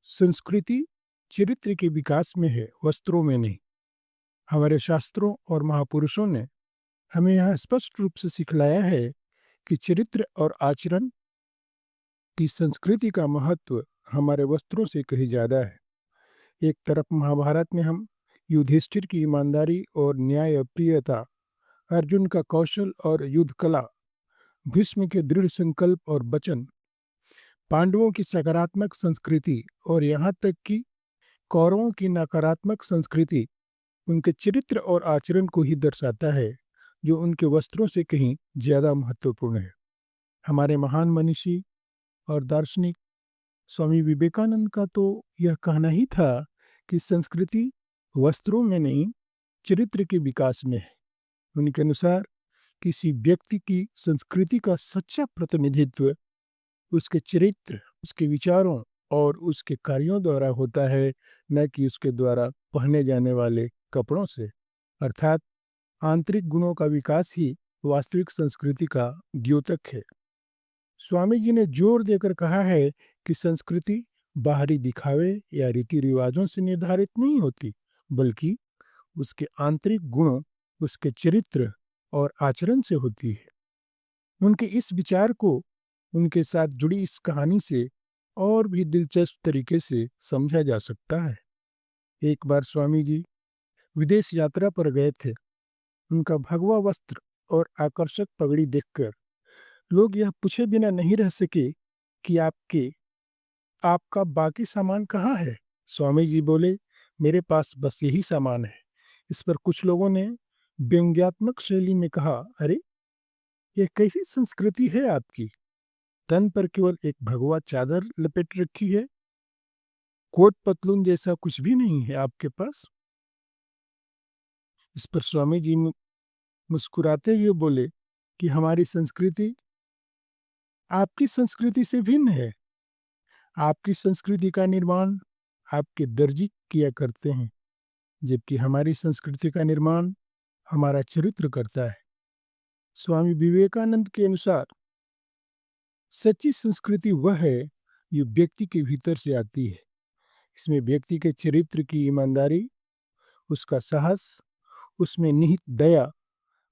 संस्कृति चरित्र के विकास में है, वस्त्रों में नहीं। हमारे शास्त्रों और महापुरुषों ने हमें यह स्पष्ट रूप से सिखलाया है कि चरित्र और आचरण की संस्कृति का महत्व हमारे वस्त्रों से कहीं ज्यादा है। एक तरफ महाभारत में हम युधिष्ठिर की ईमानदारी और न्याय प्रियता, अर्जुन का कौशल और युद्ध कला, भीष्म के दृढ़ संकल्प और वचन, पांडवों की सकारात्मक संस्कृति और यहाँ तक कि कौरवों की नकारात्मक संस्कृति उनके चरित्र और आचरण को ही दर्शाता है, जो उनके वस्त्रों से कहीं ज्यादा महत्वपूर्ण है। हमारे महान मनीषी और दार्शनिक स्वामी विवेकानंद का तो यह कहना ही था कि संस्कृति वस्त्रों में नहीं, चरित्र के विकास में है। उनके अनुसार किसी व्यक्ति की संस्कृति का सच्चा प्रतिनिधित्व उसके चरित्र, उसके विचारों और उसके कार्यों द्वारा होता है, न कि उसके द्वारा पहने जाने वाले कपड़ों से। अर्थात आंतरिक गुणों का विकास ही वास्तविक संस्कृति का द्योतक है। स्वामी जी ने जोर देकर कहा है कि संस्कृति बाहरी दिखावे या रीति रिवाजों से निर्धारित नहीं होती, बल्कि उसके आंतरिक गुणों, उसके चरित्र और आचरण से होती है। उनके इस विचार को उनके साथ जुड़ी इस कहानी से और भी दिलचस्प तरीके से समझा जा सकता है। एक बार स्वामी जी विदेश यात्रा पर गए थे। उनका भगवा वस्त्र और आकर्षक पगड़ी देखकर लोग यह पूछे बिना नहीं रह सके कि आपका बाकी सामान कहाँ है। स्वामी जी बोले, मेरे पास बस यही सामान है। इस पर कुछ लोगों ने व्यंग्यात्मक शैली में कहा, अरे यह कैसी संस्कृति है आपकी, तन पर केवल एक भगवा चादर लपेट रखी है, कोट पतलून जैसा कुछ भी नहीं है आपके पास। इस पर स्वामी जी मुस्कुराते हुए बोले कि हमारी संस्कृति आपकी संस्कृति से भिन्न है। आपकी संस्कृति का निर्माण आपके दर्जी किया करते हैं, जबकि हमारी संस्कृति का निर्माण हमारा चरित्र करता है। स्वामी विवेकानंद के अनुसार सच्ची संस्कृति वह है जो व्यक्ति के भीतर से आती है। इसमें व्यक्ति के चरित्र की ईमानदारी, उसका साहस, उसमें निहित दया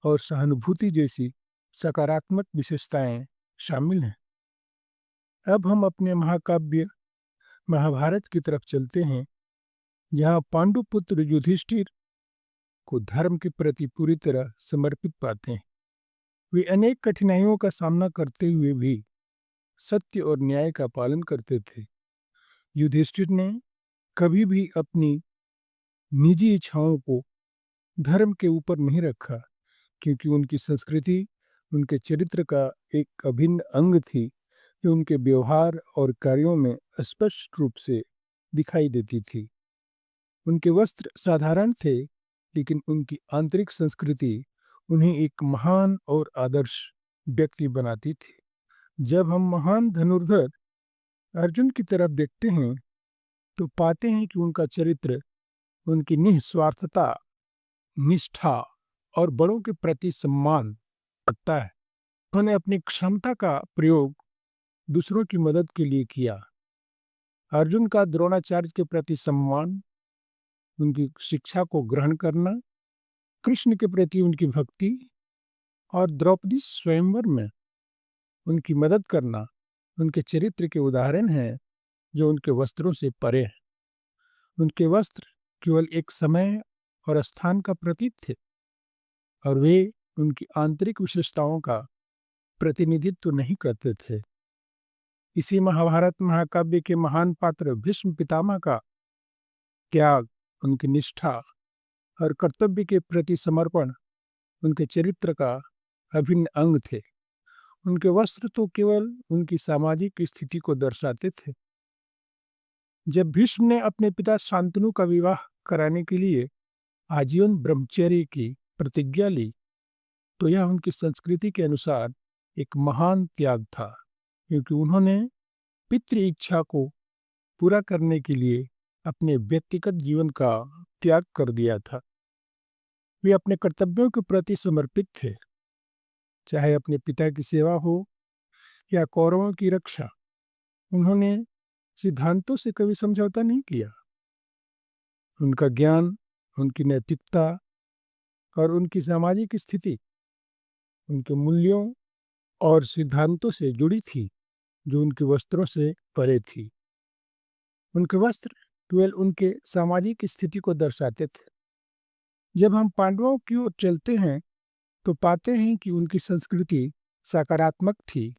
और सहानुभूति जैसी सकारात्मक विशेषताएं शामिल हैं। अब हम अपने महाकाव्य महाभारत की तरफ चलते हैं, जहाँ पांडुपुत्र युधिष्ठिर को धर्म के प्रति पूरी तरह समर्पित पाते हैं। वे अनेक कठिनाइयों का सामना करते हुए भी सत्य और न्याय का पालन करते थे। युधिष्ठिर ने कभी भी अपनी निजी इच्छाओं को धर्म के ऊपर नहीं रखा, क्योंकि उनकी संस्कृति उनके चरित्र का एक अभिन्न अंग थी, जो उनके व्यवहार और कार्यों में स्पष्ट रूप से दिखाई देती थी। उनके वस्त्र साधारण थे, लेकिन उनकी आंतरिक संस्कृति उन्हें एक महान और आदर्श व्यक्ति बनाती थी। जब हम महान धनुर्धर अर्जुन की तरफ देखते हैं, तो पाते हैं कि उनका चरित्र उनकी निस्वार्थता, निष्ठा और बड़ों के प्रति सम्मान रखता है। उन्होंने अपनी क्षमता का प्रयोग दूसरों की मदद के लिए किया। अर्जुन का द्रोणाचार्य के प्रति सम्मान, उनकी शिक्षा को ग्रहण करना, कृष्ण के प्रति उनकी भक्ति और द्रौपदी स्वयंवर में उनकी मदद करना उनके चरित्र के उदाहरण हैं, जो उनके वस्त्रों से परे हैं। उनके वस्त्र केवल एक समय और स्थान का प्रतीक थे, और वे उनकी आंतरिक विशेषताओं का प्रतिनिधित्व नहीं करते थे। इसी महाभारत महाकाव्य के महान पात्र भीष्म पितामह का त्याग, उनकी निष्ठा और कर्तव्य के प्रति समर्पण उनके चरित्र का अभिन्न अंग थे। उनके वस्त्र तो केवल उनकी सामाजिक स्थिति को दर्शाते थे। जब भीष्म ने अपने पिता शांतनु का विवाह कराने के लिए आजीवन ब्रह्मचर्य की प्रतिज्ञा ली, तो यह उनकी संस्कृति के अनुसार एक महान त्याग था, क्योंकि उन्होंने पितृ इच्छा को पूरा करने के लिए अपने व्यक्तिगत जीवन का त्याग कर दिया था। वे अपने कर्तव्यों के प्रति समर्पित थे, चाहे अपने पिता की सेवा हो या कौरवों की रक्षा। उन्होंने सिद्धांतों से कभी समझौता नहीं किया। उनका ज्ञान, उनकी नैतिकता और उनकी सामाजिक स्थिति उनके मूल्यों और सिद्धांतों से जुड़ी थी, जो उनके वस्त्रों से परे थी। उनके वस्त्र केवल उनके सामाजिक स्थिति को दर्शाते थे। जब हम पांडवों की ओर चलते हैं तो पाते हैं कि उनकी संस्कृति सकारात्मक थी,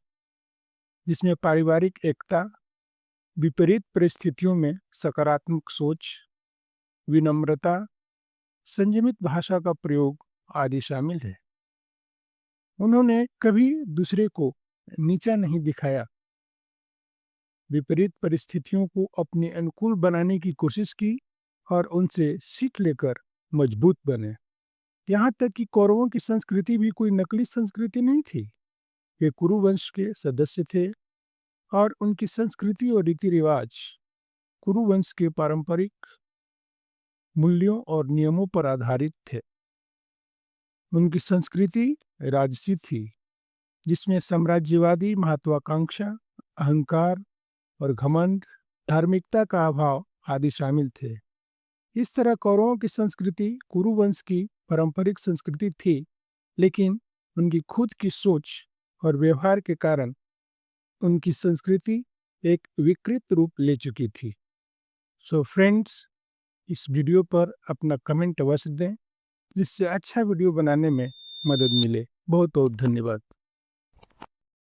जिसमें पारिवारिक एकता, विपरीत परिस्थितियों में सकारात्मक सोच, विनम्रता, संयमित भाषा का प्रयोग आदि शामिल है। उन्होंने कभी दूसरे को नीचा नहीं दिखाया, विपरीत परिस्थितियों को अपने अनुकूल बनाने की कोशिश की और उनसे सीख लेकर मजबूत बने। यहाँ तक कि कौरवों की संस्कृति भी कोई नकली संस्कृति नहीं थी। वे कुरु वंश के सदस्य थे और उनकी संस्कृति और रीति रिवाज कुरु वंश के पारंपरिक मूल्यों और नियमों पर आधारित थे। उनकी संस्कृति राजसी थी, जिसमें साम्राज्यवादी महत्वाकांक्षा, अहंकार और घमंड, धार्मिकता का अभाव आदि शामिल थे। इस तरह कौरवों की संस्कृति कुरु वंश की पारंपरिक संस्कृति थी, लेकिन उनकी खुद की सोच और व्यवहार के कारण उनकी संस्कृति एक विकृत रूप ले चुकी थी। सो फ्रेंड्स, इस वीडियो पर अपना कमेंट अवश्य दें, जिससे अच्छा वीडियो बनाने में मदद मिले। बहुत बहुत धन्यवाद।